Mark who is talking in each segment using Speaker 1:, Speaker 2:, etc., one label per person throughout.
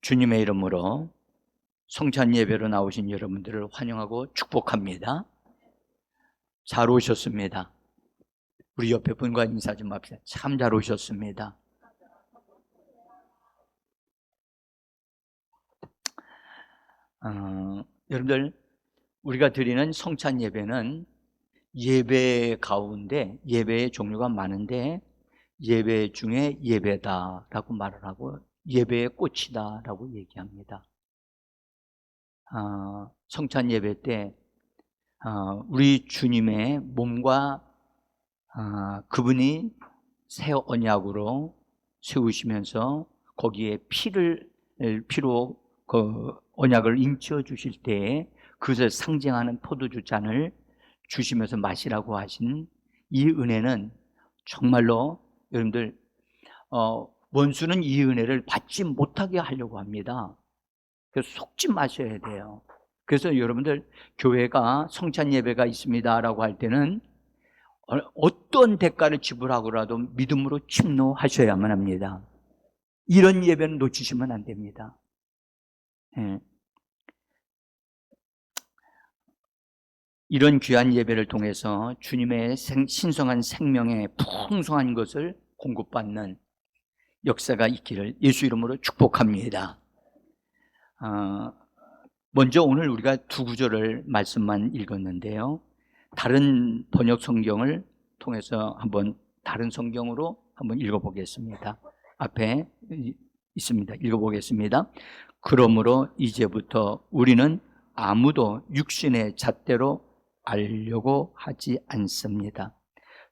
Speaker 1: 주님의 이름으로 성찬 예배로 나오신 여러분들을 환영하고 축복합니다. 잘 오셨습니다. 우리 옆에 분과 인사 좀 합시다. 참 잘 오셨습니다. 여러분들, 우리가 드리는 성찬 예배는 예배 가운데 예배의 종류가 많은데 예배 중에 예배다라고 말을 하고 예배의 꽃이다라고 얘기합니다. 성찬 예배 때 우리 주님의 몸과 그분이 새 언약으로 세우시면서 거기에 피로 그 언약을 인치어 주실 때에 그것을 상징하는 포도주 잔을 주시면서 마시라고 하신 이 은혜는 정말로 여러분들 원수는 이 은혜를 받지 못하게 하려고 합니다. 그래서 속지 마셔야 돼요. 그래서 여러분들 교회가 성찬 예배가 있습니다라고 할 때는 어떤 대가를 지불하고라도 믿음으로 침노하셔야만 합니다. 이런 예배는 놓치시면 안 됩니다. 이런 귀한 예배를 통해서 주님의 신성한 생명의 풍성한 것을 공급받는 역사가 있기를 예수 이름으로 축복합니다. 먼저 오늘 우리가 두 구절을 말씀만 읽었는데요. 다른 번역 성경을 통해서 다른 성경으로 한번 읽어보겠습니다. 앞에 있습니다. 읽어보겠습니다. 그러므로 이제부터 우리는 아무도 육신의 잣대로 알려고 하지 않습니다.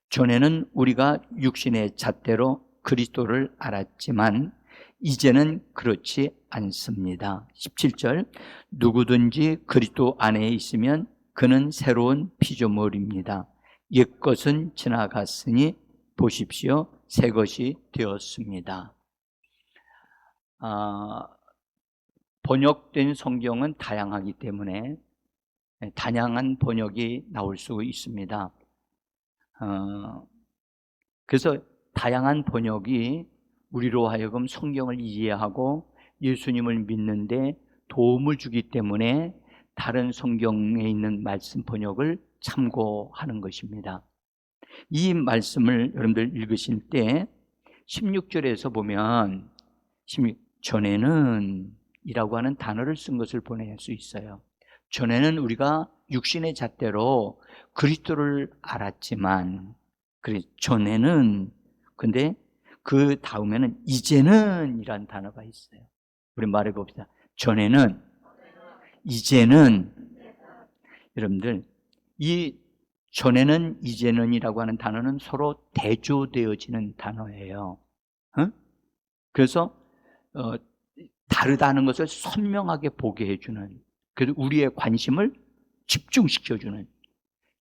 Speaker 1: 전에는 우리가 육신의 잣대로 그리스도를 알았지만 이제는 그렇지 않습니다. 17절 누구든지 그리스도 안에 있으면 그는 새로운 피조물입니다. 옛것은 지나갔으니 보십시오 새 것이 되었습니다. 번역된 성경은 다양하기 때문에 다양한 번역이 나올 수 있습니다. 그래서 다양한 번역이 우리로 하여금 성경을 이해하고 예수님을 믿는데 도움을 주기 때문에 다른 성경에 있는 말씀 번역을 참고하는 것입니다. 이 말씀을 여러분들 읽으실 때 16절에서 보면 전에는 이라고 하는 단어를 쓴 것을 보낼 수 있어요. 전에는 우리가 육신의 잣대로 그리스도를 알았지만 전에는 근데 그 다음에는 이제는 이란 단어가 있어요. 우리 말해봅시다. 전에는 이제는 여러분들 이 전에는 이제는 이라고 하는 단어는 서로 대조되어지는 단어예요. 그래서 다르다는 것을 선명하게 보게 해주는, 그래서 우리의 관심을 집중시켜주는,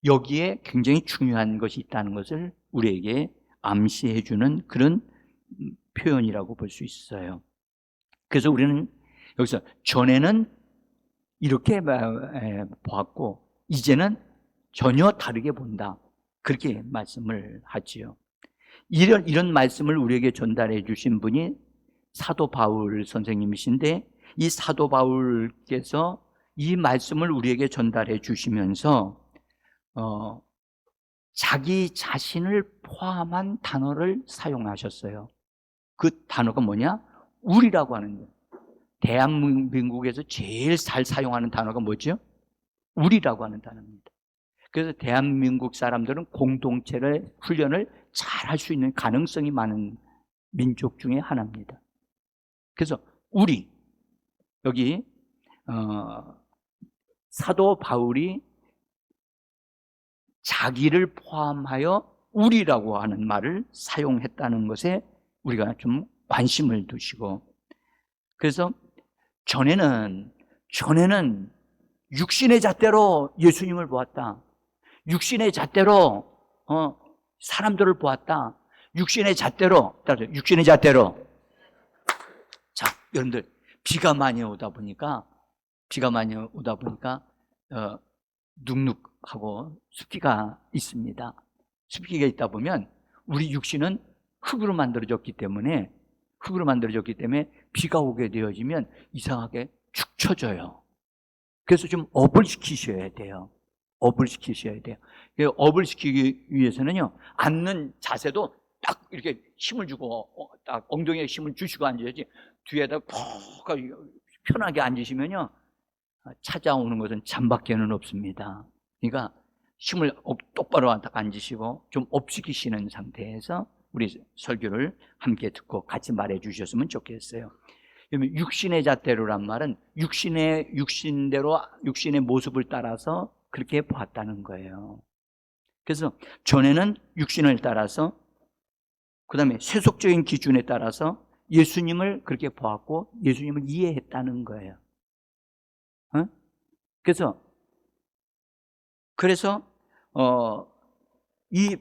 Speaker 1: 여기에 굉장히 중요한 것이 있다는 것을 우리에게 암시해주는 그런 표현이라고 볼 수 있어요. 그래서 우리는 여기서 전에는 이렇게 보았고 이제는 전혀 다르게 본다, 그렇게 말씀을 하지요. 이런 말씀을 우리에게 전달해 주신 분이 사도 바울 선생님이신데, 이 사도 바울께서 이 말씀을 우리에게 전달해 주시면서 자기 자신을 포함한 단어를 사용하셨어요. 그 단어가 뭐냐? 우리라고 하는 거예요. 대한민국에서 제일 잘 사용하는 단어가 뭐죠? 우리라고 하는 단어입니다. 그래서 대한민국 사람들은 공동체를 훈련을 잘 할 수 있는 가능성이 많은 민족 중에 하나입니다. 그래서 우리, 여기 사도 바울이 자기를 포함하여 우리라고 하는 말을 사용했다는 것에 우리가 좀 관심을 두시고, 그래서 전에는 육신의 잣대로 예수님을 보았다. 육신의 잣대로 사람들을 보았다. 육신의 잣대로. 자, 여러분들 비가 많이 오다 보니까 눅눅하고 습기가 있습니다. 습기가 있다 보면 우리 육신은 흙으로 만들어졌기 때문에 흙으로 만들어졌기 때문에 비가 오게 되어지면 이상하게 축 처져요. 그래서 좀 업을 시키셔야 돼요. 업을 시키셔야 돼요. 업을 시키기 위해서는요, 앉는 자세도 딱 이렇게 힘을 주고, 딱 엉덩이에 힘을 주시고 앉아야지, 뒤에다 푹 편하게 앉으시면요, 찾아오는 것은 잠밖에는 없습니다. 그러니까 힘을 똑바로 딱 앉으시고 좀 업시키시는 상태에서 우리 설교를 함께 듣고 같이 말해 주셨으면 좋겠어요. 육신의 잣대로란 말은 육신대로 육신의 모습을 따라서 그렇게 보았다는 거예요. 그래서 전에는 육신을 따라서, 그 다음에 세속적인 기준에 따라서 예수님을 그렇게 보았고 예수님을 이해했다는 거예요. 그래서 이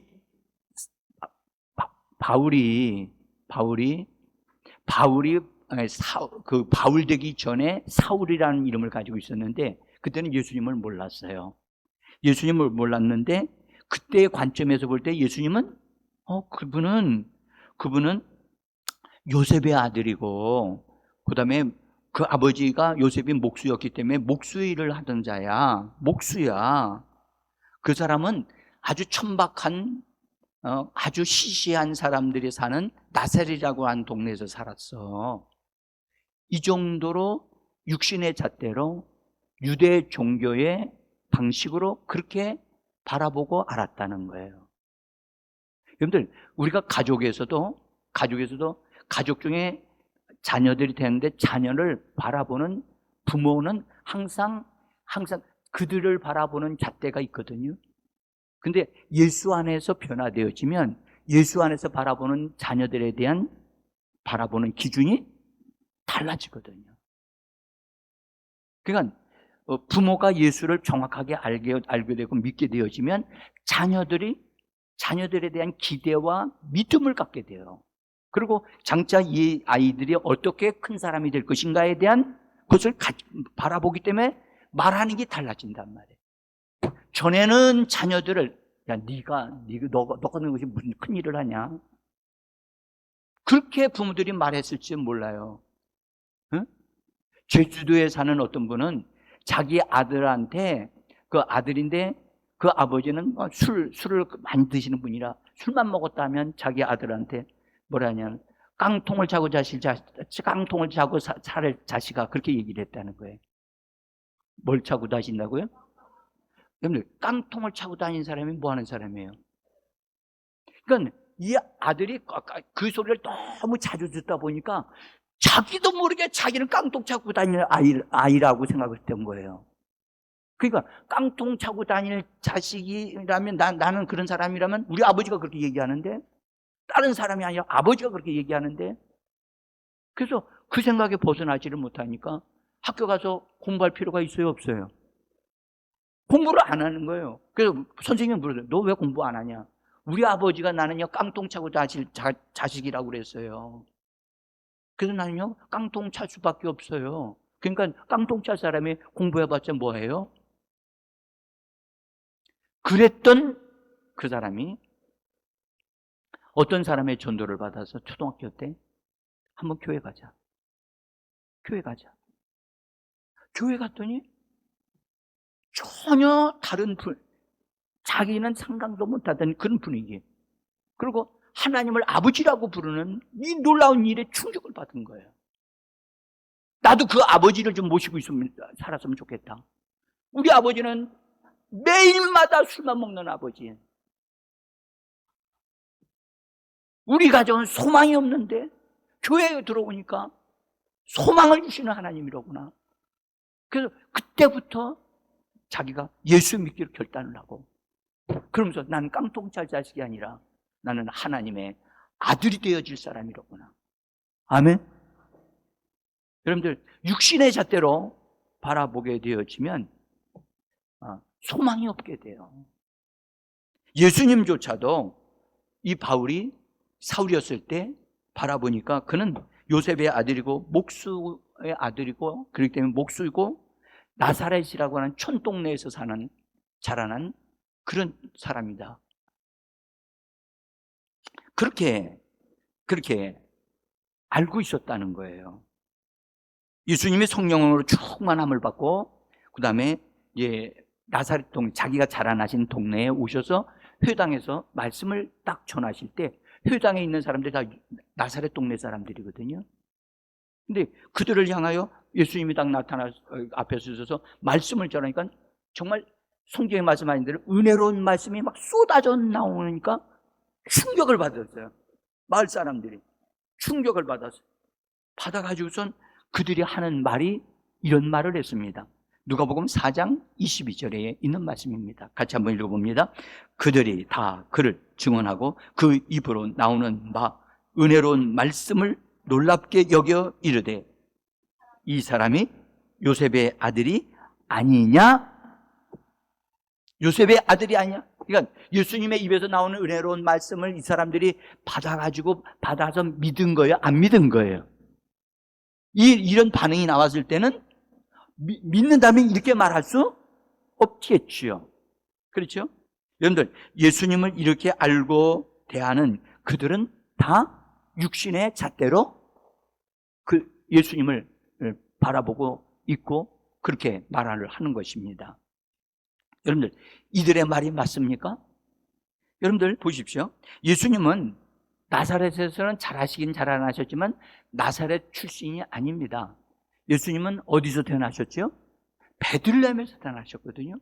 Speaker 1: 바울이 바울 되기 전에 사울이라는 이름을 가지고 있었는데 그때는 예수님을 몰랐어요. 예수님을 몰랐는데 그때의 관점에서 볼 때 예수님은 그분은 요셉의 아들이고, 그 다음에 그 아버지가 요셉이 목수였기 때문에 목수 일을 하던 자야. 목수야. 그 사람은 아주 천박한, 아주 시시한 사람들이 사는 나사렛이라고 하는 동네에서 살았어. 이 정도로 육신의 잣대로 유대 종교의 방식으로 그렇게 바라보고 알았다는 거예요. 여러분들, 우리가 가족에서도 가족 중에 자녀들이 되는데 자녀를 바라보는 부모는 항상 그들을 바라보는 잣대가 있거든요. 근데 예수 안에서 변화되어지면 예수 안에서 바라보는 자녀들에 대한 바라보는 기준이 달라지거든요. 그러니까 부모가 예수를 정확하게 알게 되고 믿게 되어지면 자녀들에 대한 기대와 믿음을 갖게 돼요. 그리고 장차 이 아이들이 어떻게 큰 사람이 될 것인가에 대한 것을 바라보기 때문에 말하는 게 달라진단 말이에요. 전에는 자녀들을 너가 는 것이 무슨 큰 일을 하냐, 그렇게 부모들이 말했을지 몰라요. 응? 제주도에 사는 어떤 분은 자기 아들한테, 그 아들인데 그 아버지는 술을 많이 드시는 분이라 술만 먹었다면 자기 아들한테 뭐라 하냐면 깡통을 차고 살 자식아, 그렇게 얘기를 했다는 거예요. 뭘 차고 다신다고요? 여러분들, 깡통을 차고 다니는 사람이 뭐 하는 사람이에요? 그러니까 이 아들이 그 소리를 너무 자주 듣다 보니까 자기도 모르게 자기는 깡통 차고 다니는 아이라고 생각을 했던 거예요. 그러니까 깡통 차고 다닐 자식이라면 나는 그런 사람이라면 우리 아버지가 그렇게 얘기하는데, 다른 사람이 아니라 아버지가 그렇게 얘기하는데, 그래서 그 생각에 벗어나지를 못하니까 학교 가서 공부할 필요가 있어요, 없어요? 공부를 안 하는 거예요. 그래서 선생님이 물어요. 너 왜 공부 안 하냐? 우리 아버지가 나는요 깡통 차고 다닐 자식이라고 그랬어요. 그래서 나는요 깡통 찰 수밖에 없어요. 그러니까 깡통 찰 사람이 공부해봤자 뭐예요? 그랬던 그 사람이 어떤 사람의 전도를 받아서 초등학교 때 한번 교회 가자. 교회 갔더니 전혀 다른 자기는 상상도 못하던 그런 분위기. 그리고 하나님을 아버지라고 부르는 이 놀라운 일에 충격을 받은 거예요. 나도 그 아버지를 좀 모시고 살았으면 좋겠다. 우리 아버지는 매일마다 술만 먹는 아버지. 우리 가정은 소망이 없는데 교회에 들어오니까 소망을 주시는 하나님이로구나. 그래서 그때부터 자기가 예수 믿기로 결단을 하고, 그러면서 나는 깡통찰 자식이 아니라 나는 하나님의 아들이 되어질 사람이로구나. 아멘. 여러분들, 육신의 잣대로 바라보게 되어지면 소망이 없게 돼요. 예수님조차도 이 바울이 사울이었을 때 바라보니까 그는 요셉의 아들이고 목수의 아들이고, 그렇기 때문에 목수이고 나사렛이라고 하는 촌동네에서 자라난 그런 사람이다. 그렇게 알고 있었다는 거예요. 예수님이 성령으로 충만함을 받고 그 다음에 나사렛 자기가 자라나신 동네에 오셔서 회당에서 말씀을 딱 전하실 때 회당에 있는 사람들이 다 나사렛 동네 사람들이거든요. 근데 그들을 향하여 예수님이 딱 나타나 앞에 서서 말씀을 전하니까 정말 성경에 말씀하신 대로 은혜로운 말씀이 막 쏟아져 나오니까 충격을 받았어요. 마을 사람들이 충격을 받아가지고선 그들이 하는 말이 이런 말을 했습니다. 누가복음 4장 22절에 있는 말씀입니다. 같이 한번 읽어봅니다. 그들이 다 그를 증언하고 그 입으로 나오는 바 은혜로운 말씀을 놀랍게 여겨 이르되 이 사람이 요셉의 아들이 아니냐? 요셉의 아들이 아니냐? 그러니까 예수님의 입에서 나오는 은혜로운 말씀을 이 사람들이 받아서 믿은 거예요? 안 믿은 거예요? 이런 반응이 나왔을 때는 믿는다면 이렇게 말할 수 없겠지요. 그렇죠? 여러분들, 예수님을 이렇게 알고 대하는 그들은 다 육신의 잣대로 그 예수님을 바라보고 있고 그렇게 말을 하는 것입니다. 여러분들, 이들의 말이 맞습니까? 여러분들 보십시오. 예수님은 나사렛에서는 잘하시긴 자라나셨지만 나사렛 출신이 아닙니다. 예수님은 어디서 태어나셨죠? 베들레헴에서 태어나셨거든요.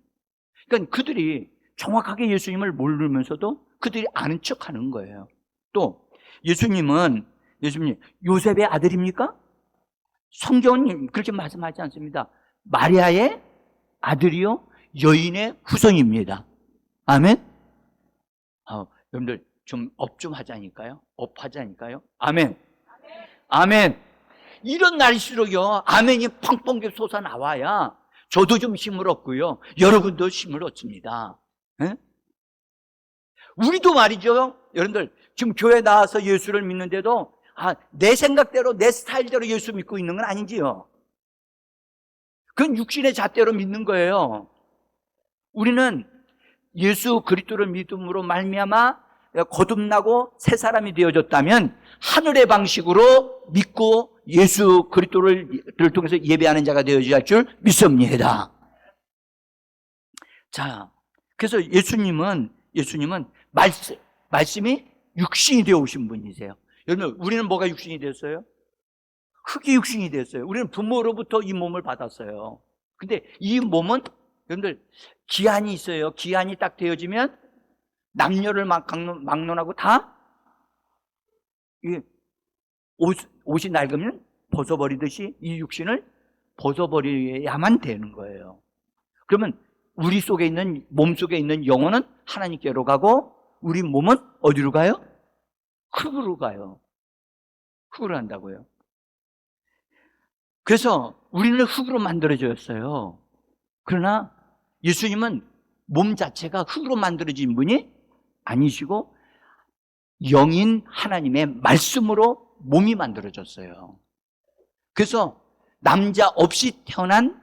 Speaker 1: 그러니까 그들이 정확하게 예수님을 모르면서도 그들이 아는 척하는 거예요. 또 예수님 요셉의 아들입니까? 성경은 그렇게 말씀하지 않습니다. 마리아의 아들이요 여인의 후손입니다. 아멘. 여러분들 좀 업 좀 하자니까요. 업하자니까요. 아멘. 아멘. 이런 날일수록요 아멘이 펑펑 솟아 나와야 저도 좀 힘을 얻고요 여러분도 힘을 얻습니다. 에? 우리도 말이죠 여러분들 지금 교회 나와서 예수를 믿는데도 내 생각대로 내 스타일대로 예수 믿고 있는 건 아니지요. 그건 육신의 잣대로 믿는 거예요. 우리는 예수 그리스도를 믿음으로 말미암아 거듭나고 새 사람이 되어졌다면 하늘의 방식으로 믿고 예수 그리스도를 통해서 예배하는 자가 되어져야 할 줄 믿습니다. 자, 그래서 예수님은 말씀이 육신이 되어 오신 분이세요. 여러분, 우리는 뭐가 육신이 됐어요? 흙이 육신이 됐어요. 우리는 부모로부터 이 몸을 받았어요. 근데 이 몸은 여러분들 기한이 있어요. 기한이 딱 되어지면 남녀를 막론하고 다 옷이 낡으면 벗어버리듯이 이 육신을 벗어버려야만 되는 거예요. 그러면 우리 속에 있는 몸 속에 있는 영혼은 하나님께로 가고 우리 몸은 어디로 가요? 흙으로 가요. 흙으로 간다고요. 그래서 우리는 흙으로 만들어졌어요. 그러나 예수님은 몸 자체가 흙으로 만들어진 분이 아니시고 영인 하나님의 말씀으로 몸이 만들어졌어요. 그래서 남자 없이 태어난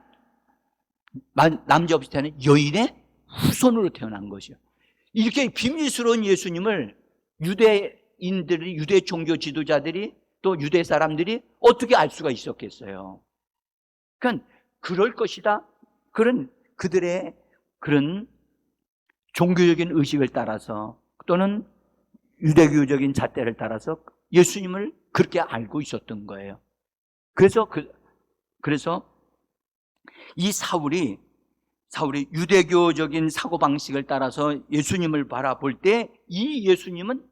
Speaker 1: 여인의 후손으로 태어난 것이요. 이렇게 비밀스러운 예수님을 유대 종교 지도자들이 또 유대 사람들이 어떻게 알 수가 있었겠어요? 그러니까 그럴 것이다. 그들의 그런 종교적인 의식을 따라서 또는 유대교적인 잣대를 따라서 예수님을 그렇게 알고 있었던 거예요. 그래서 이 사울이 유대교적인 사고방식을 따라서 예수님을 바라볼 때 이 예수님은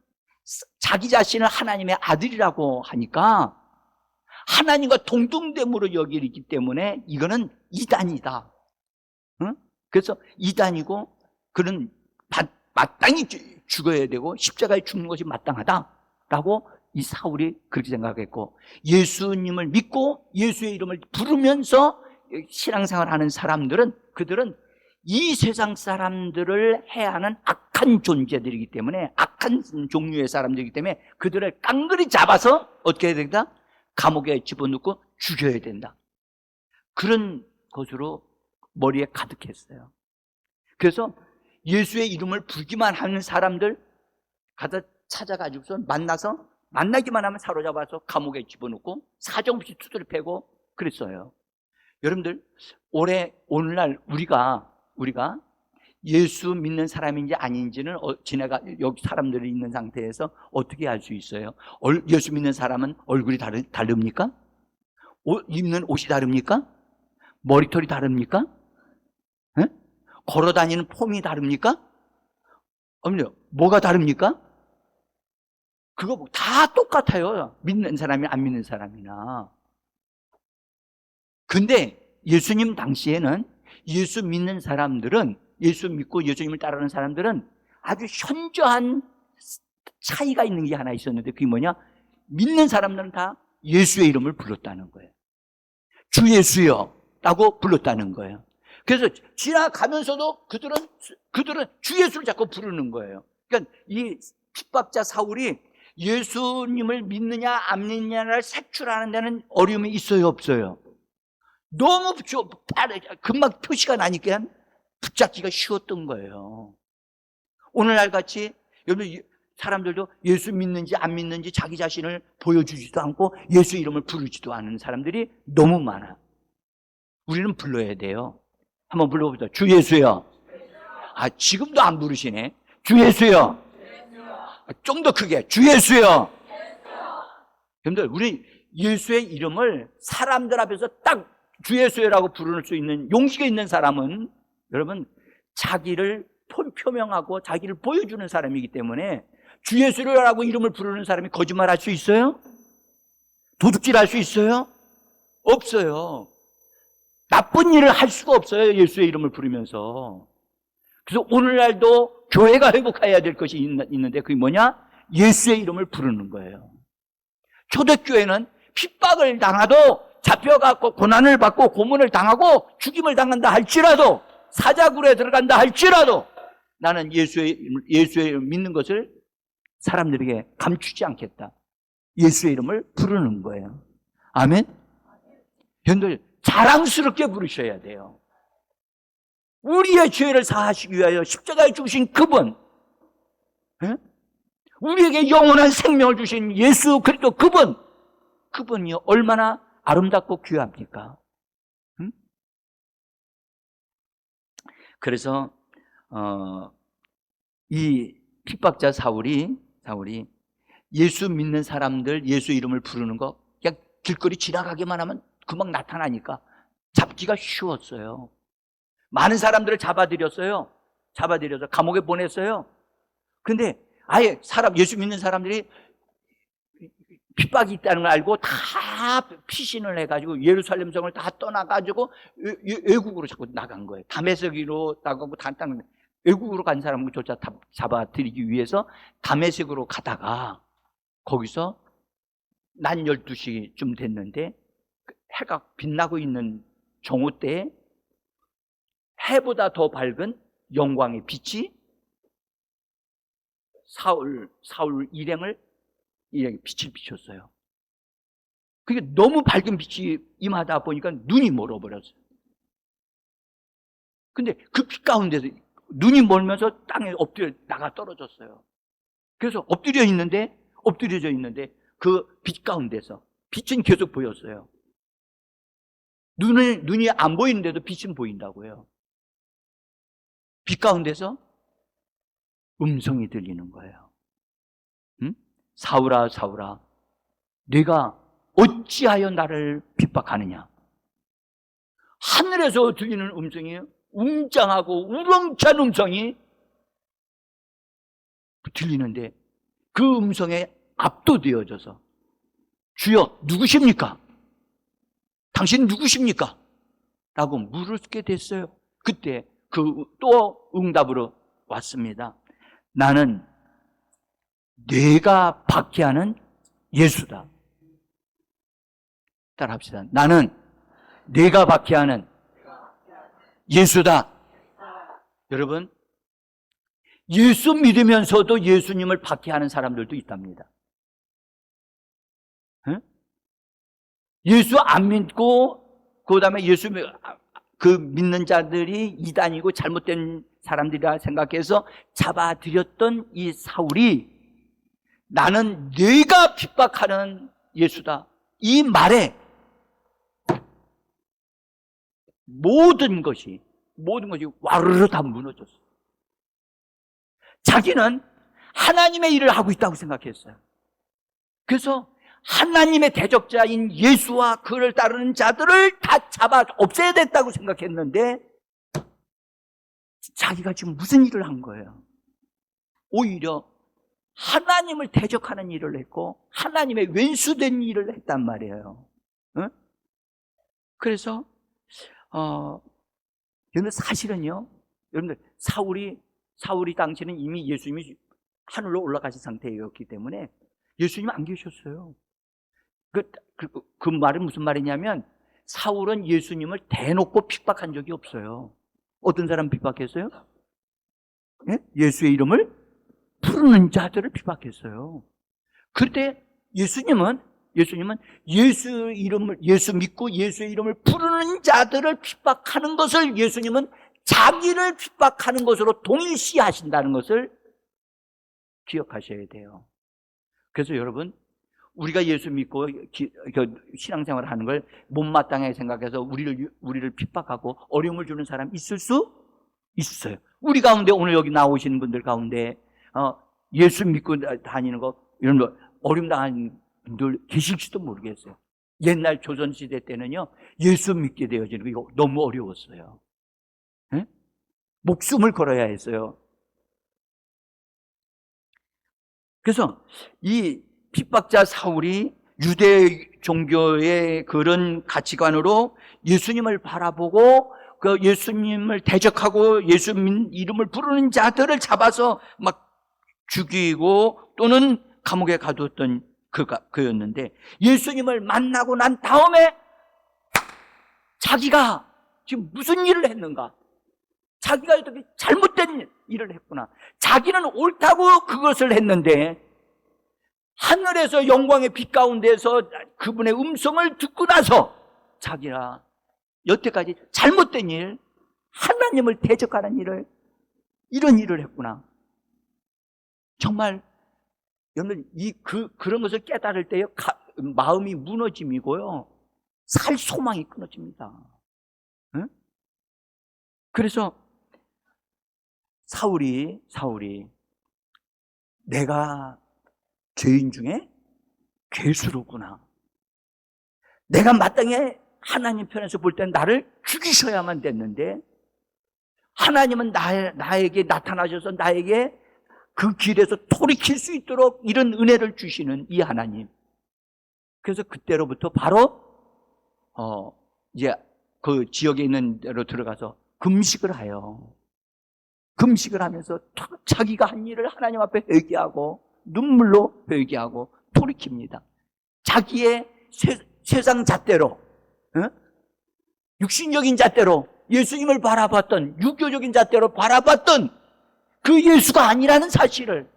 Speaker 1: 자기 자신을 하나님의 아들이라고 하니까 하나님과 동등됨으로 여기기 때문에 이거는 이단이다. 응? 그래서 이단이고 그는 마땅히 죽어야 되고 십자가에 죽는 것이 마땅하다라고 이 사울이 그렇게 생각했고 예수님을 믿고 예수의 이름을 부르면서 신앙생활하는 그들은 이 세상 사람들을 해하는 악한 존재들이기 때문에 악한 종류의 사람들이기 때문에 그들을 깡그리 잡아서 어떻게 해야 된다? 감옥에 집어넣고 죽여야 된다. 그런 것으로 머리에 가득했어요. 그래서 예수의 이름을 부르기만 하는 사람들 찾아가지고서 만나서 만나기만 하면 사로잡아서 감옥에 집어넣고 사정없이 두드려 패고 그랬어요. 여러분들, 오늘날 우리가 예수 믿는 사람인지 아닌지는 지네가 여기 사람들이 있는 상태에서 어떻게 알 수 있어요? 예수 믿는 사람은 얼굴이 다릅니까? 입는 옷이 다릅니까? 머리털이 다릅니까? 에? 걸어다니는 폼이 다릅니까? 아니요. 뭐가 다릅니까? 그거 다 똑같아요. 믿는 사람이 안 믿는 사람이나. 근데 예수님 당시에는 예수 믿는 사람들은, 예수 믿고 예수님을 따르는 사람들은 아주 현저한 차이가 있는 게 하나 있었는데, 그게 뭐냐? 믿는 사람들은 다 예수의 이름을 불렀다는 거예요. 주 예수여 라고 불렀다는 거예요. 그래서 지나가면서도 그들은 주 예수를 자꾸 부르는 거예요. 그러니까 이 핍박자 사울이 예수님을 믿느냐 안 믿느냐를 색출하는 데는 어려움이 있어요, 없어요? 너무 금방 표시가 나니까 붙잡기가 쉬웠던 거예요. 오늘날 같이 여러분, 사람들도 예수 믿는지 안 믿는지 자기 자신을 보여주지도 않고 예수 이름을 부르지도 않는 사람들이 너무 많아. 우리는 불러야 돼요. 한번 불러보자. 주 예수여. 지금도 안 부르시네. 주 예수여. 좀 더 크게. 주 예수여. 여러분들, 우리 예수의 이름을 사람들 앞에서 딱 주 예수여라고 부를 수 있는 용기가 있는 사람은, 여러분, 자기를 표명하고 자기를 보여주는 사람이기 때문에, 주 예수라고 이름을 부르는 사람이 거짓말할 수 있어요? 도둑질할 수 있어요? 없어요. 나쁜 일을 할 수가 없어요, 예수의 이름을 부르면서. 그래서 오늘날도 교회가 회복해야 될 것이 있는데, 그게 뭐냐? 예수의 이름을 부르는 거예요. 초대교회는 핍박을 당하도, 잡혀갖고 고난을 받고 고문을 당하고 죽임을 당한다 할지라도, 사자굴에 들어간다 할지라도 나는 예수의 이름을 믿는 것을 사람들에게 감추지 않겠다. 예수의 이름을 부르는 거예요. 아멘? 여러분들, 자랑스럽게 부르셔야 돼요. 우리의 죄를 사하시기 위하여 십자가에 죽으신 그분, 우리에게 영원한 생명을 주신 예수 그리스도 그분이 얼마나 아름답고 귀합니까? 그래서 이 핍박자 사울이 예수 믿는 사람들 예수 이름을 부르는 거 그냥 길거리 지나가기만 하면 금방 나타나니까 잡기가 쉬웠어요. 많은 사람들을 잡아들여서 감옥에 보냈어요. 근데 아예 예수 믿는 사람들이 핍박이 있다는 걸 알고 다 피신을 해가지고 예루살렘 성을 다 떠나가지고 외국으로 자꾸 나간 거예요. 다메섹으로 나가고 외국으로 간 사람조차 잡아들이기 위해서 다메섹으로 가다가 거기서 낮 12시쯤 됐는데 해가 빛나고 있는 정오 때에 해보다 더 밝은 영광의 빛이 사울 일행을 빛을 비췄어요. 그게 너무 밝은 빛이 임하다 보니까 눈이 멀어버렸어요. 근데 그 빛 가운데서 눈이 멀면서 땅에 엎드려 나가 떨어졌어요. 그래서 엎드려져 있는데 그 빛 가운데서 빛은 계속 보였어요. 눈이 안 보이는데도 빛은 보인다고요. 빛 가운데서 음성이 들리는 거예요. 사울아, 사울아, 네가 어찌하여 나를 핍박하느냐? 하늘에서 들리는 음성이 웅장하고 우렁찬 음성이 들리는데 그 음성에 압도되어져서 주여 누구십니까? 당신 누구십니까? 라고 물게 됐어요. 그때 또 응답으로 왔습니다. 나는 내가 박해하는 예수다. 따라합시다. 나는 내가 박해하는 예수다. 여러분, 예수 믿으면서도 예수님을 박해하는 사람들도 있답니다. 예수 안 믿고 그 다음에 믿는 자들이 이단이고 잘못된 사람들이라 생각해서 잡아들였던 이 사울이 나는 네가 핍박하는 예수다. 이 말에 모든 것이 와르르 다 무너졌어요. 자기는 하나님의 일을 하고 있다고 생각했어요. 그래서 하나님의 대적자인 예수와 그를 따르는 자들을 다 잡아 없애야 됐다고 생각했는데 자기가 지금 무슨 일을 한 거예요? 오히려 하나님을 대적하는 일을 했고 하나님의 왼수된 일을 했단 말이에요. 응? 그래서 여러분 사실은요, 여러분들 사울이 당시는 이미 예수님이 하늘로 올라가신 상태였기 때문에 예수님 안 계셨어요. 그 말은 무슨 말이냐면 사울은 예수님을 대놓고 핍박한 적이 없어요. 어떤 사람 핍박했어요? 네? 예수의 이름을 부르는 자들을 핍박했어요. 그때 예수님은 예수 믿고 예수의 이름을 부르는 자들을 핍박하는 것을 예수님은 자기를 핍박하는 것으로 동일시하신다는 것을 기억하셔야 돼요. 그래서 여러분, 우리가 예수 믿고 신앙생활을 하는 걸 못마땅하게 생각해서 우리를 핍박하고 어려움을 주는 사람 있을 수 있어요. 우리 가운데 오늘 여기 나오시는 분들 가운데 예수 믿고 다니는 거 이런 거 어려움 당하는 분들 계실지도 모르겠어요. 옛날 조선시대 때는요, 예수 믿게 되어지는 거 너무 어려웠어요. 네? 목숨을 걸어야 했어요. 그래서 이 핍박자 사울이 유대 종교의 그런 가치관으로 예수님을 바라보고 그 예수님을 대적하고 예수님 이름을 부르는 자들을 잡아서 막 죽이고 또는 감옥에 가두었던 그였는데 예수님을 만나고 난 다음에 자기가 지금 무슨 일을 했는가? 자기가 이렇게 잘못된 일을 했구나. 자기는 옳다고 그것을 했는데 하늘에서 영광의 빛 가운데서 그분의 음성을 듣고 나서 자기가 여태까지 잘못된 일, 하나님을 대적하는 이런 일을 했구나. 정말 여러분 그런 것을 깨달을 때요, 마음이 무너짐이고요, 살 소망이 끊어집니다. 응? 그래서 사울이 내가 죄인 중에 괴수로구나. 내가 마땅히 하나님 편에서 볼 때는 나를 죽이셔야만 됐는데 하나님은 나에게 나타나셔서 나에게 그 길에서 돌이킬 수 있도록 이런 은혜를 주시는 이 하나님. 그래서 그때로부터 바로 이제 그 지역에 있는 데로 들어가서 금식을 해요. 금식을 하면서 자기가 한 일을 하나님 앞에 회개하고 눈물로 회개하고 돌이킵니다. 자기의 세상 잣대로, 육신적인 잣대로 예수님을 바라봤던, 유교적인 잣대로 바라봤던 그 예수가 아니라는 사실을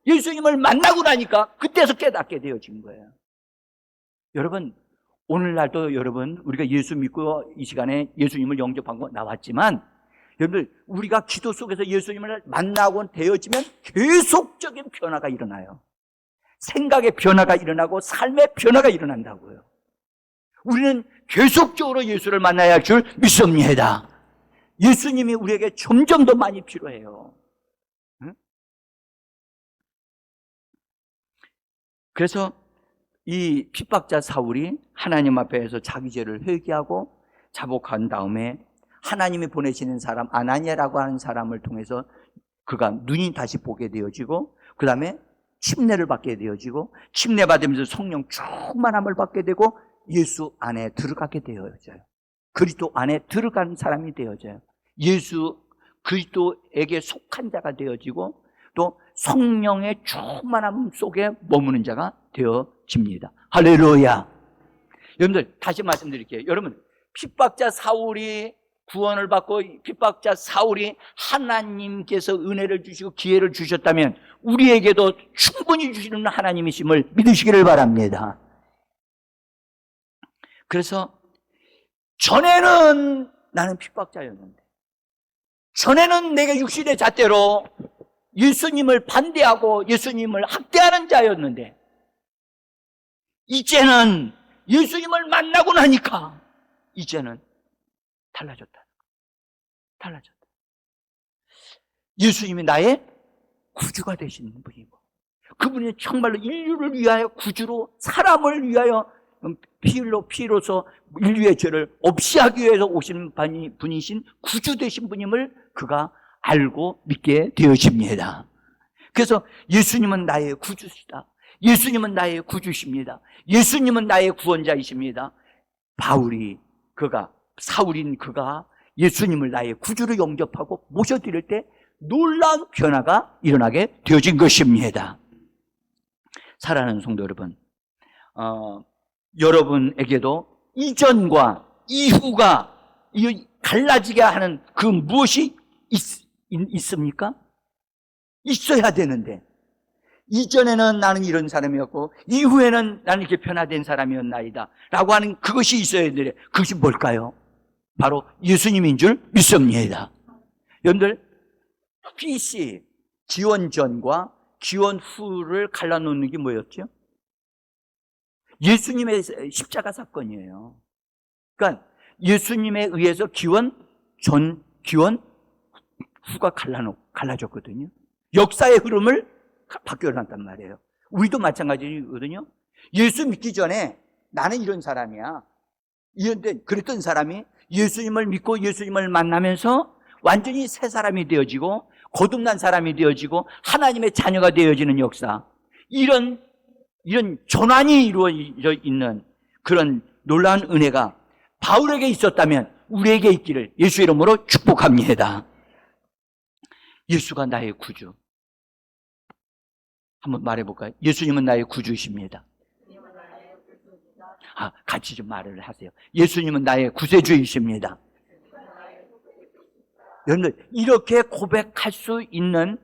Speaker 1: 예수님을 만나고 나니까 그때서 깨닫게 되어진 거예요. 여러분, 오늘날도 여러분, 우리가 예수 믿고 이 시간에 예수님을 영접하고 나왔지만 여러분들, 우리가 기도 속에서 예수님을 만나고 되어지면 계속적인 변화가 일어나요. 생각의 변화가 일어나고 삶의 변화가 일어난다고요. 우리는 계속적으로 예수를 만나야 할 줄 믿습니다. 예수님이 우리에게 점점 더 많이 필요해요. 응? 그래서 이 핍박자 사울이 하나님 앞에서 자기 죄를 회개하고 자복한 다음에 하나님이 보내시는 사람 아나니아라고 하는 사람을 통해서 그가 눈이 다시 보게 되어지고 그 다음에 침례를 받게 되어지고 침례 받으면서 성령 충만함을 받게 되고 예수 안에 들어가게 되어져요. 그리스도 안에 들어간 사람이 되어져요. 예수 그리스도에게 속한 자가 되어지고 또 성령의 충만함 속에 머무는 자가 되어집니다. 할렐루야. 여러분들 다시 말씀드릴게요. 여러분, 핍박자 사울이 구원을 받고 핍박자 사울이 하나님께서 은혜를 주시고 기회를 주셨다면 우리에게도 충분히 주시는 하나님이심을 믿으시기를 바랍니다. 그래서 전에는 나는 핍박자였는데, 전에는 내가 육신의 잣대로 예수님을 반대하고 예수님을 학대하는 자였는데 이제는 예수님을 만나고 나니까 이제는 달라졌다. 예수님이 나의 구주가 되신 분이고 그분이 정말로 인류를 위하여 구주로 사람을 위하여 피로서 인류의 죄를 없이 하기 위해서 오신 분이신 구주 되신 분임을 그가 알고 믿게 되어집니다. 그래서 예수님은 나의 구주시다. 예수님은 나의 구주십니다. 예수님은 나의 구원자이십니다. 사울인 그가 예수님을 나의 구주로 영접하고 모셔드릴 때 놀라운 변화가 일어나게 되어진 것입니다. 사랑하는 성도 여러분, 여러분에게도 이전과 이후가 갈라지게 하는 그 무엇이 있습니까? 있어야 되는데 이전에는 나는 이런 사람이었고 이후에는 나는 이렇게 변화된 사람이었나이다 라고 하는 그것이 있어야 되는데 그것이 뭘까요? 바로 예수님인 줄 믿습니다. 여러분들 PC 기원 전과 기원 후를 갈라놓는 게 뭐였죠? 예수님의 십자가 사건이에요. 그러니까 예수님에 의해서 기원 전, 기원 후가 갈라졌거든요. 역사의 흐름을 바뀌어놨단 말이에요. 우리도 마찬가지거든요. 예수 믿기 전에 나는 이런 사람이야. 그랬던 사람이 예수님을 믿고 예수님을 만나면서 완전히 새 사람이 되어지고 거듭난 사람이 되어지고 하나님의 자녀가 되어지는 역사, 이런 전환이 이루어져 있는 그런 놀라운 은혜가 바울에게 있었다면 우리에게 있기를 예수 이름으로 축복합니다. 예수가 나의 구주. 한번 말해볼까요? 예수님은 나의 구주이십니다. 같이 좀 말을 하세요. 예수님은 나의 구세주이십니다. 여러분들, 이렇게 고백할 수 있는,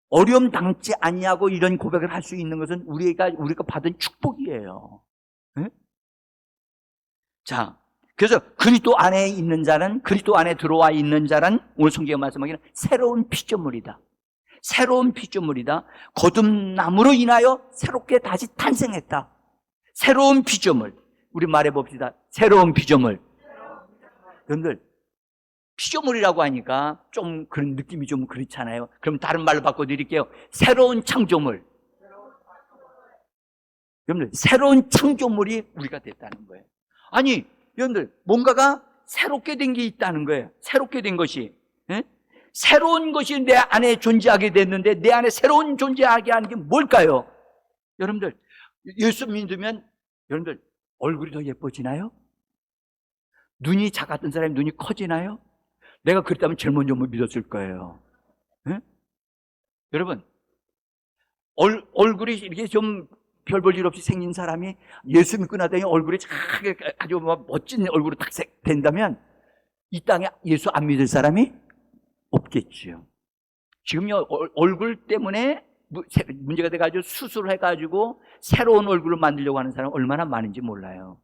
Speaker 1: 어려움 당치 아니하고 이런 고백을 할 수 있는 것은 우리가 받은 축복이에요. 네? 자, 그래서 그리스도 안에 있는 자는, 그리스도 안에 들어와 있는 자는 오늘 성경에 말씀하기는 새로운 피조물이다. 새로운 피조물이다. 거듭남으로 인하여 새롭게 다시 탄생했다. 새로운 피조물. 우리 말해봅시다. 새로운 피조물. 여러분들, 피조물이라고 하니까 좀 그런 느낌이 좀 그렇잖아요. 그럼 다른 말로 바꿔드릴게요. 새로운 창조물. 여러분들, 새로운 창조물이 우리가 됐다는 거예요. 아니, 여러분들, 뭔가가 새롭게 된 게 있다는 거예요. 새롭게 된 것이. 예? 새로운 것이 내 안에 존재하게 됐는데 내 안에 새로운 존재하게 하는 게 뭘까요? 여러분들, 예수 믿으면 여러분들 얼굴이 더 예뻐지나요? 눈이 작았던 사람이 눈이 커지나요? 내가 그랬다면 제일 먼저 믿었을 거예요. 네? 여러분, 얼굴이 이렇게 좀 별 볼 일 없이 생긴 사람이 예수 믿고 나더니 얼굴이 아주 멋진 얼굴로 딱 된다면 이 땅에 예수 안 믿을 사람이 없겠지요. 지금요, 얼굴 때문에 문제가 돼가지고 수술해가지고 새로운 얼굴을 만들려고 하는 사람 얼마나 많은지 몰라요.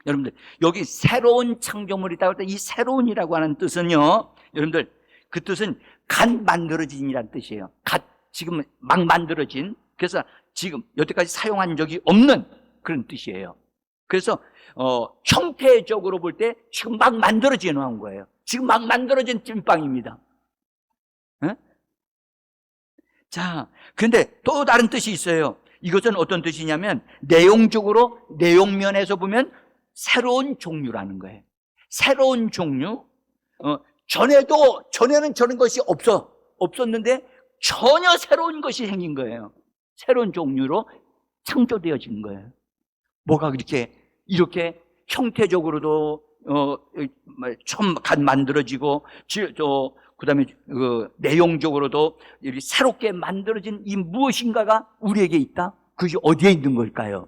Speaker 1: 여러분들, 여기 새로운 창조물이다 할 때 이 새로운이라고 하는 뜻은요, 여러분들, 그 뜻은 갓 만들어진이라는 뜻이에요. 지금 막 만들어진, 그래서 지금 여태까지 사용한 적이 없는 그런 뜻이에요. 그래서 형태적으로 볼 때 지금 막 만들어져 놓은 거예요. 지금 막 만들어진 찐빵입니다. 네? 자, 그런데 또 다른 뜻이 있어요. 이것은 어떤 뜻이냐면 내용적으로, 내용면에서 보면 새로운 종류라는 거예요. 새로운 종류. 전에는 저런 것이 없었는데 전혀 새로운 것이 생긴 거예요. 새로운 종류로 창조되어진 거예요. 뭐가 이렇게 형태적으로도 처음 만들어지고, 그 다음에 내용적으로도 이렇게 새롭게 만들어진 이 무엇인가가 우리에게 있다? 그것이 어디에 있는 걸까요?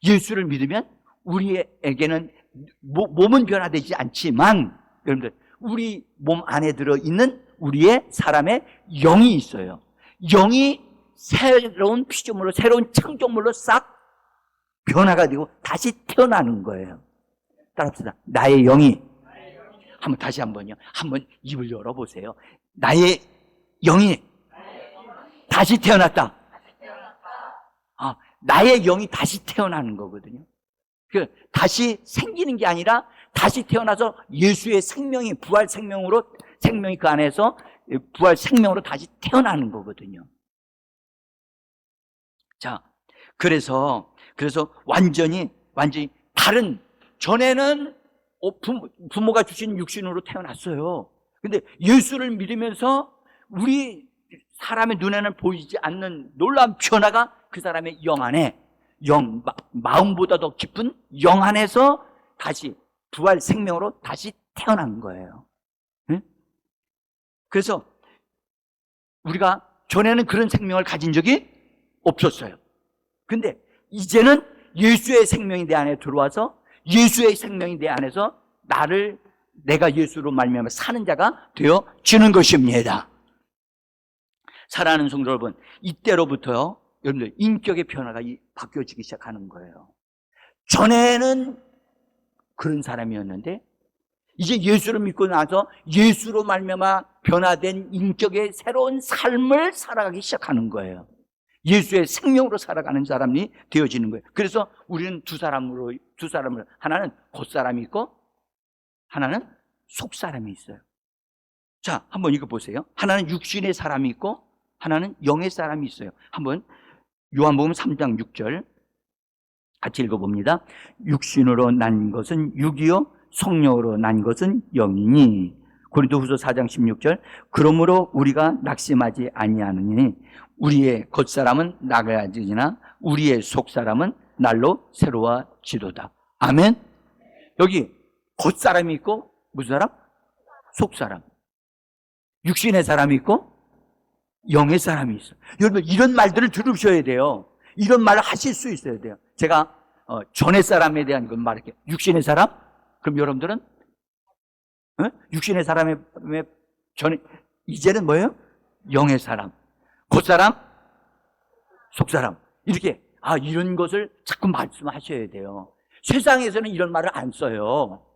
Speaker 1: 예수를 믿으면 우리에게는 몸은 변화되지 않지만, 여러분들, 우리 몸 안에 들어있는 우리의 사람의 영이 있어요. 영이 새로운 피조물로, 새로운 창조물로 싹 변화가 되고 다시 태어나는 거예요. 따라합시다. 나의 영이. 다시 한번요. 한번 입을 열어보세요. 나의 영이 다시 태어났다. 아, 나의 영이 다시 태어나는 거거든요. 다시 생기는 게 아니라 다시 태어나서 예수의 생명이 부활 생명으로 생명이 그 안에서 부활 생명으로 다시 태어나는 거거든요. 자, 그래서 완전히 다른 전에는 부모가 주신 육신으로 태어났어요. 근데 예수를 믿으면서 우리 사람의 눈에는 보이지 않는 놀라운 변화가 그 사람의 영 안에 마음보다 더 깊은 영 안에서 다시 부활 생명으로 다시 태어난 거예요. 응? 그래서 우리가 전에는 그런 생명을 가진 적이 없었어요. 근데 이제는 예수의 생명이 내 안에 들어와서 예수의 생명이 내 안에서 내가 예수로 말미암아 사는 자가 되어지는 것입니다. 사랑하는 성도 여러분, 이때로부터요, 여러분들 인격의 변화가 바뀌어지기 시작하는 거예요. 전에는 그런 사람이었는데 이제 예수를 믿고 나서 예수로 말미암아 변화된 인격의 새로운 삶을 살아가기 시작하는 거예요. 예수의 생명으로 살아가는 사람이 되어지는 거예요. 그래서 우리는 두 사람을 하나는 겉사람이 있고 하나는 속사람이 있어요. 자, 한번 읽어보세요. 하나는 육신의 사람이 있고 하나는 영의 사람이 있어요. 한번 요한복음 3장 6절 같이 읽어봅니다. 육신으로 난 것은 육이요 성령으로 난 것은 영이니. 고린도후서 4장 16절 그러므로 우리가 낙심하지 아니하느니 우리의 겉사람은 나가야지나 우리의 속사람은 날로 새로워지도다. 아멘. 여기 겉사람이 있고 무슨 사람? 속사람. 육신의 사람이 있고 영의 사람이 있어요. 여러분 이런 말들을 들으셔야 돼요. 이런 말을 하실 수 있어야 돼요. 제가 전의 사람에 대한 건 말할게요. 육신의 사람? 그럼 여러분들은 육신의 사람의 전에 이제는 뭐예요? 영의 사람. 겉사람, 속사람. 이렇게 이런 것을 자꾸 말씀하셔야 돼요. 세상에서는 이런 말을 안 써요.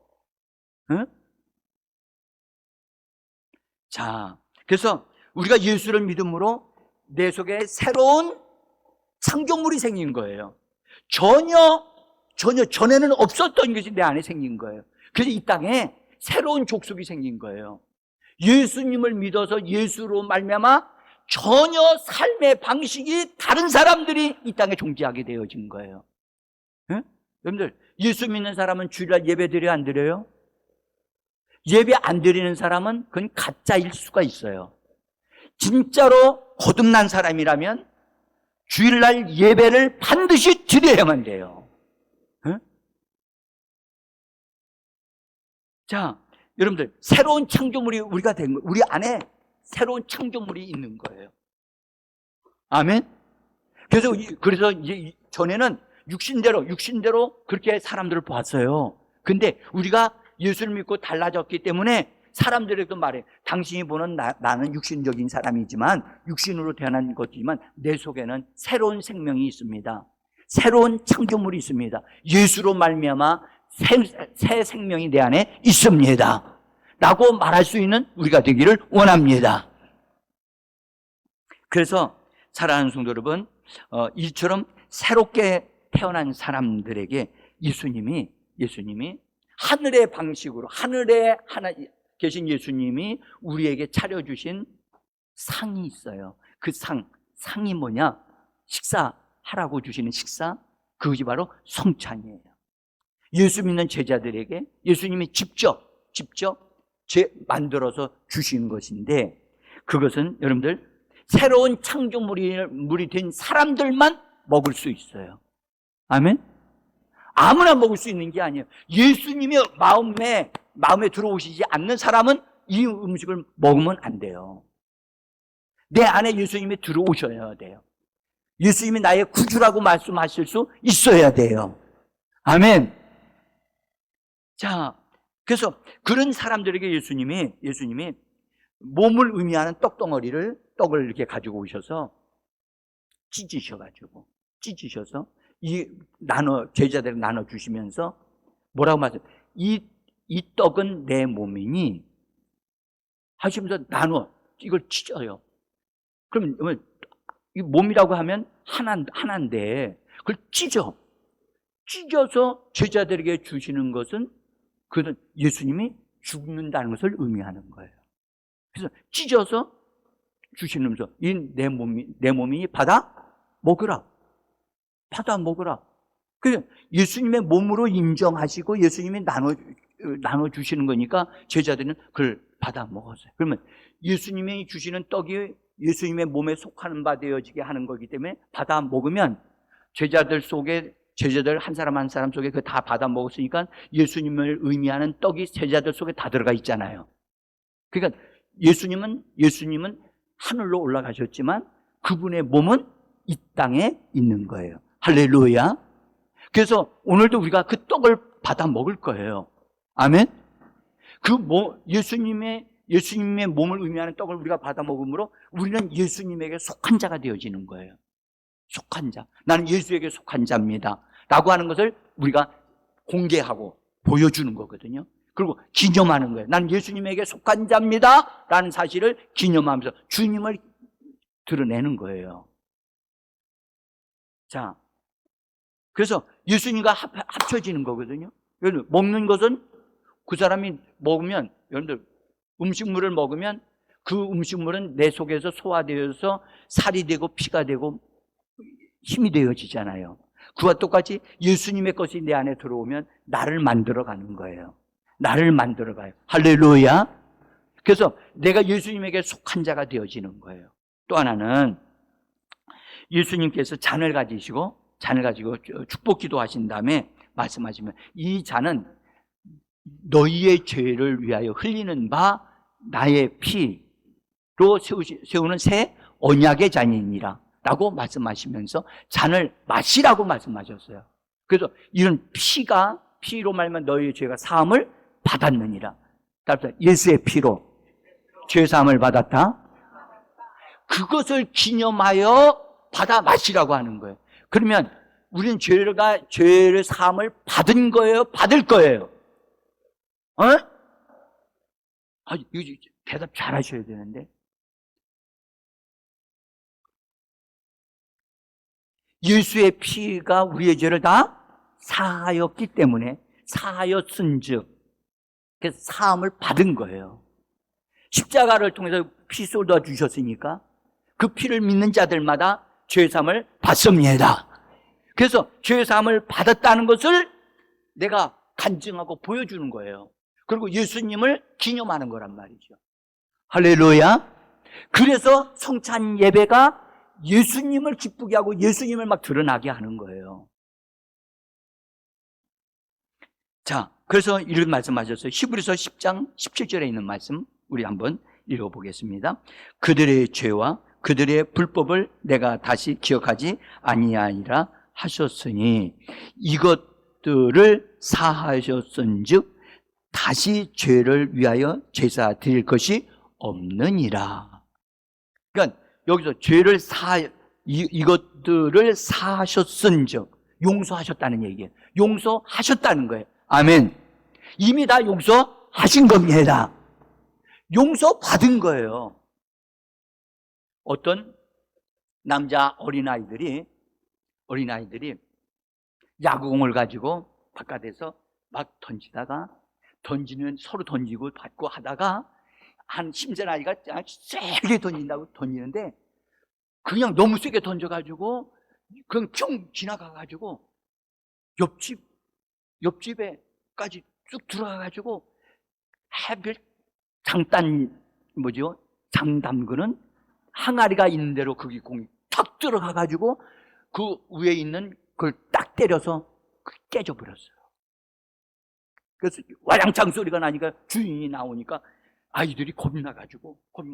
Speaker 1: 자, 그래서 우리가 예수를 믿음으로 내 속에 새로운 창조물이 생긴 거예요. 전에는 없었던 것이 내 안에 생긴 거예요. 그래서 이 땅에 새로운 족속이 생긴 거예요. 예수님을 믿어서 예수로 말미암아 전혀 삶의 방식이 다른 사람들이 이 땅에 존재하게 되어진 거예요. 네? 여러분들 예수 믿는 사람은 주일날 예배 드려요, 안 드려요? 예배 안 드리는 사람은 그건 가짜일 수가 있어요. 진짜로 거듭난 사람이라면 주일날 예배를 반드시 드려야만 돼요. 네? 자, 여러분들 새로운 창조물이 우리가 된 거예요. 우리 안에 새로운 창조물이 있는 거예요. 아멘. 그래서 이제 전에는 육신대로 그렇게 사람들을 봤어요. 근데 우리가 예수를 믿고 달라졌기 때문에 사람들에게도 말해. 당신이 보는 나는 육신적인 사람이지만 육신으로 태어난 것이지만 내 속에는 새로운 생명이 있습니다. 새로운 창조물이 있습니다. 예수로 말미암아 새 생명이 내 안에 있습니다. 라고 말할 수 있는 우리가 되기를 원합니다. 그래서 사랑하는 성도 여러분, 이처럼 새롭게 태어난 사람들에게 예수님이 하늘의 방식으로 하늘에 계신 예수님이 우리에게 차려주신 상이 있어요. 그 상이 뭐냐? 식사하라고 주시는 식사, 그것이 바로 성찬이에요. 예수 믿는 제자들에게 예수님이 직접 만들어서 주신 것인데 그것은 여러분들 새로운 창조물이 된 사람들만 먹을 수 있어요. 아멘? 아무나 먹을 수 있는 게 아니에요. 예수님이 마음에 들어오시지 않는 사람은 이 음식을 먹으면 안 돼요. 내 안에 예수님이 들어오셔야 돼요. 예수님이 나의 구주라고 말씀하실 수 있어야 돼요. 아멘. 자, 그래서 그런 사람들에게 예수님이 몸을 의미하는 떡을 이렇게 가지고 오셔서 찢으셔서 제자들에게 나눠 주시면서 뭐라고 말씀하세요? 이 떡은 내 몸이니 하시면서 이걸 찢어요. 그럼 이 몸이라고 하면 하나인데 그걸 찢어서 제자들에게 주시는 것은 그는 예수님이 죽는다는 것을 의미하는 거예요. 그래서 찢어서 주시면서 이 내 몸이 받아 먹으라. 그래서 예수님의 몸으로 인정하시고 예수님이 나눠 주시는 거니까 제자들은 그걸 받아 먹었어요. 그러면 예수님이 주시는 떡이 예수님의 몸에 속하는 바 되어지게 하는 거기 때문에 받아 먹으면 제자들 한 사람 한 사람 속에 그 다 받아 먹었으니까 예수님을 의미하는 떡이 제자들 속에 다 들어가 있잖아요. 그러니까 예수님은 하늘로 올라가셨지만 그분의 몸은 이 땅에 있는 거예요. 할렐루야. 그래서 오늘도 우리가 그 떡을 받아 먹을 거예요. 아멘. 예수님의 몸을 의미하는 떡을 우리가 받아 먹음으로 우리는 예수님에게 속한 자가 되어지는 거예요. 속한 자. 나는 예수에게 속한 자입니다. 라고 하는 것을 우리가 공개하고 보여주는 거거든요. 그리고 기념하는 거예요. 나는 예수님에게 속한 자입니다. 라는 사실을 기념하면서 주님을 드러내는 거예요. 자, 그래서 예수님과 합쳐지는 거거든요. 먹는 것은 그 사람이 먹으면, 여러분들 음식물을 먹으면 그 음식물은 내 속에서 소화되어서 살이 되고 피가 되고 힘이 되어지잖아요. 그와 똑같이 예수님의 것이 내 안에 들어오면 나를 만들어가는 거예요. 나를 만들어가요. 할렐루야. 그래서 내가 예수님에게 속한 자가 되어지는 거예요. 또 하나는 예수님께서 잔을 가지고 축복 기도하신 다음에 말씀하시면 이 잔은 너희의 죄를 위하여 흘리는 바 나의 피로 세우는 새 언약의 잔이니라 라고 말씀하시면서 잔을 마시라고 말씀하셨어요. 그래서 이런 피로 말하면 너희의 죄가 사함을 받았느니라. 따라서 예수의 피로 죄 사함을 받았다. 그것을 기념하여 받아 마시라고 하는 거예요. 그러면 우리는 죄를 사함을 받은 거예요? 받을 거예요? 이거 대답 잘 하셔야 되는데. 예수의 피가 우리의 죄를 다 사하였기 때문에 사하였은 즉 그래서 사함을 받은 거예요. 십자가를 통해서 피 쏟아 주셨으니까 그 피를 믿는 자들마다 죄사함을 받습니다. 그래서 죄사함을 받았다는 것을 내가 간증하고 보여주는 거예요. 그리고 예수님을 기념하는 거란 말이죠. 할렐루야. 그래서 성찬 예배가 예수님을 기쁘게 하고 예수님을 막 드러나게 하는 거예요. 자, 그래서 이런 말씀하셨어요. 히브리서 10장 17절에 있는 말씀 우리 한번 읽어보겠습니다. 그들의 죄와 그들의 불법을 내가 다시 기억하지 아니하리라 하셨으니 이것들을 사하셨은즉 다시 죄를 위하여 제사 드릴 것이 없느니라. 그러니까 여기서 이것들을 사하셨은즉 용서하셨다는 얘기예요. 용서하셨다는 거예요. 아멘. 이미 다 용서하신 겁니다. 용서받은 거예요. 어떤 남자 어린아이들이 야구공을 가지고 바깥에서 막 서로 던지고 받고 하다가 한 힘센 아이가 세게 던지는데 그냥 너무 세게 던져가지고 그냥 쭉 지나가가지고 옆집에까지 쭉 들어가가지고 하필 장 담그는 항아리가 있는 대로 거기 공이 탁 들어가가지고 그 위에 있는 그걸 딱 때려서 깨져버렸어요. 그래서 와장창 소리가 나니까 주인이 나오니까 아이들이 겁이 나가지고 막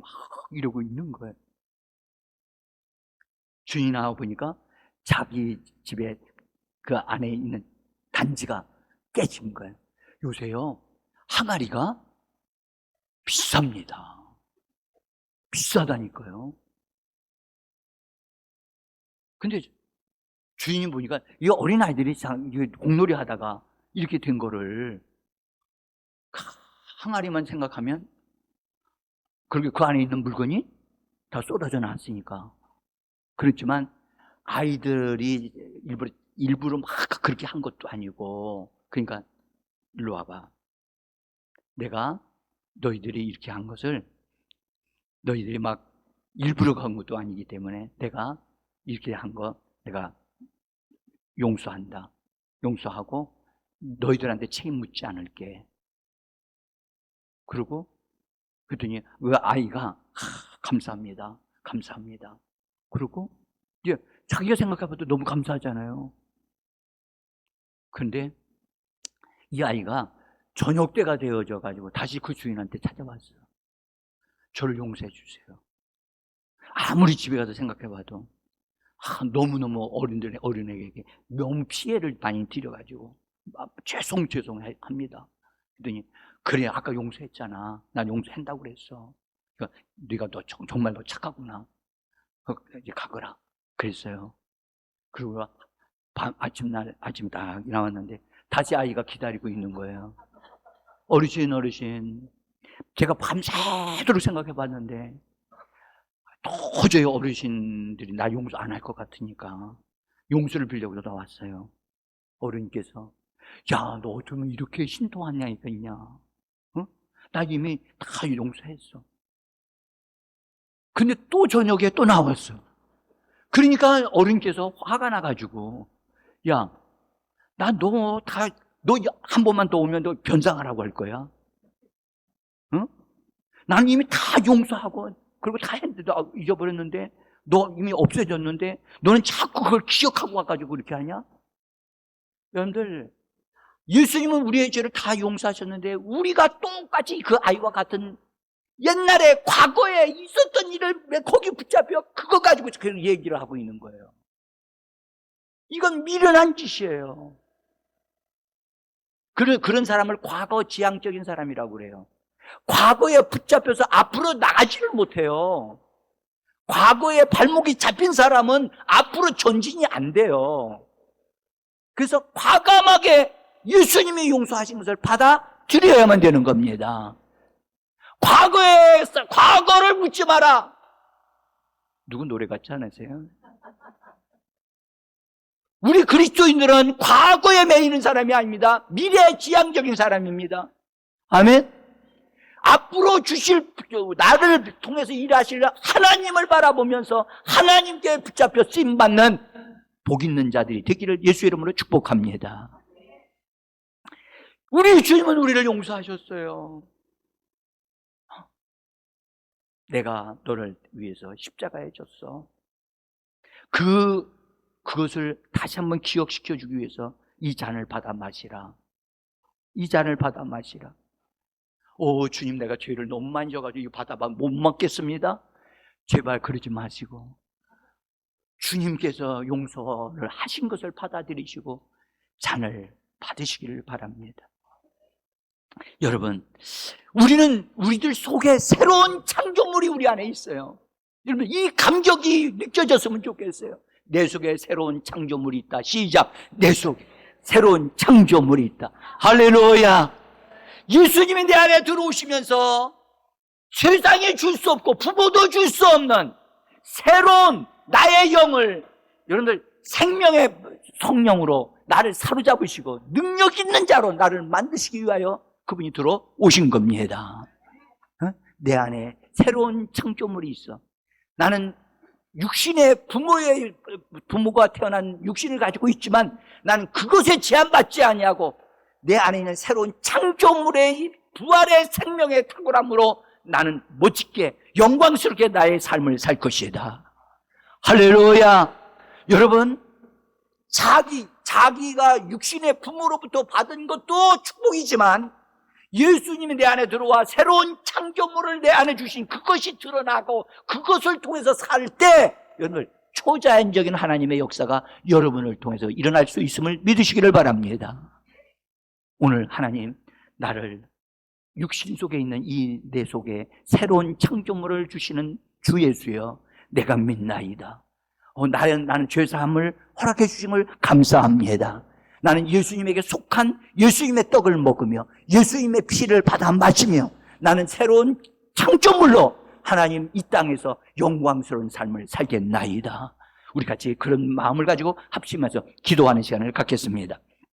Speaker 1: 이러고 있는 거예요. 주인이 나와보니까 자기 집에 그 안에 있는 단지가 깨진 거예요. 요새요 항아리가 비쌉니다. 비싸다니까요. 근데 주인이 보니까 이 어린아이들이 공놀이 하다가 이렇게 된 거를 항아리만 생각하면 그렇게 그 안에 있는 물건이 다 쏟아져 나왔으니까 그렇지만 아이들이 일부러 막 그렇게 한 것도 아니고, 그러니까 일로 와봐. 내가 너희들이 이렇게 한 것을 너희들이 막 일부러 한 것도 아니기 때문에 내가 이렇게 한 거 내가 용서한다. 용서하고 너희들한테 책임 묻지 않을게. 그러고 그랬더니 그 아이가 감사합니다. 감사합니다. 그리고 이제 자기가 생각해봐도 너무 감사하잖아요. 그런데 이 아이가 저녁 때가 되어져 가지고 다시 그 주인한테 찾아왔어요. 저를 용서해 주세요. 아무리 집에 가서 생각해봐도 너무너무 어린에게 너무 피해를 많이 드려가지고 죄송합니다. 그랬더니 그래, 아까 용서했잖아. 난 용서한다고 그랬어. 그러니까 네가 정말 너 착하구나. 이제 가거라 그랬어요. 그리고 아침에 딱 나왔는데 다시 아이가 기다리고 있는 거예요. 어르신, 제가 밤새도록 생각해 봤는데 도저히 어르신들이 나 용서 안 할 것 같으니까 용서를 빌려고 나왔어요. 어른께서 야, 너 어쩌면 이렇게 신통한 양이가 있냐? 어? 나 이미 다 용서했어. 근데 또 저녁에 또 나왔어. 그러니까 어른께서 화가 나가지고 야, 너 한 번만 더 오면 너 변상하라고 할 거야. 응? 난 이미 다 용서하고 그리고 다 했는데도 잊어버렸는데 너 이미 없어졌는데 너는 자꾸 그걸 기억하고 와가지고 그렇게 하냐? 여러분들, 예수님은 우리의 죄를 다 용서하셨는데 우리가 똑같이 그 아이와 같은 옛날에 과거에 있었던 일을 왜 거기 붙잡혀 그거 가지고 그 얘기를 하고 있는 거예요. 이건 미련한 짓이에요. 그런 사람을 과거 지향적인 사람이라고 그래요. 과거에 붙잡혀서 앞으로 나가지를 못해요. 과거에 발목이 잡힌 사람은 앞으로 전진이 안 돼요. 그래서 과감하게 예수님이 용서하신 것을 받아들여야만 되는 겁니다. 과거를 묻지 마라. 누구 노래 같지 않으세요? 우리 그리스도인들은 과거에 매이는 사람이 아닙니다. 미래지향적인 사람입니다. 아멘. 앞으로 주실, 나를 통해서 일하실 하나님을 바라보면서 하나님께 붙잡혀 쓰임받는 복 있는 자들이 되기를 예수의 이름으로 축복합니다. 우리 주님은 우리를 용서하셨어요. 내가 너를 위해서 십자가에 졌어. 그것을 다시 한번 기억시켜 주기 위해서 이 잔을 받아 마시라. 이 잔을 받아 마시라. 주님, 내가 죄를 너무 많이 져가지고 이거 받아봐 못 먹겠습니다. 제발 그러지 마시고 주님께서 용서를 하신 것을 받아들이시고 잔을 받으시기를 바랍니다. 여러분, 우리들 속에 새로운 창조물이 우리 안에 있어요. 여러분, 이 감격이 느껴졌으면 좋겠어요. 내 속에 새로운 창조물이 있다. 시작. 내 속에 새로운 창조물이 있다. 할렐루야. 예수님이 내 안에 들어오시면서 세상에 줄 수 없고 부모도 줄 수 없는 새로운 나의 영을, 여러분들, 생명의 성령으로 나를 사로잡으시고 능력 있는 자로 나를 만드시기 위하여 그분이 들어오신 겁니다. 내 안에 새로운 창조물이 있어. 나는 육신의 부모가 태어난 육신을 가지고 있지만 나는 그것에 제한받지 아니하고 내 안에 있는 새로운 창조물의 부활의 생명의 탁월함으로 나는 멋지게 영광스럽게 나의 삶을 살 것이다. 할렐루야. 여러분, 자기가 육신의 부모로부터 받은 것도 축복이지만 예수님이 내 안에 들어와 새로운 창조물을 내 안에 주신 그것이 드러나고 그것을 통해서 살 때 여러분, 초자연적인 하나님의 역사가 여러분을 통해서 일어날 수 있음을 믿으시기를 바랍니다. 오늘 하나님, 나를 육신 속에 있는 이 내 속에 새로운 창조물을 주시는 주 예수여, 내가 믿나이다. 나는 죄사함을 허락해 주심을 감사합니다. 나는 예수님에게 속한 예수님의 떡을 먹으며 예수님의 피를 받아 마시며 나는 새로운 창조물로 하나님 이 땅에서 영광스러운 삶을 살겠나이다. 우리 같이 그런 마음을 가지고 합심해서 기도하는 시간을 갖겠습니다.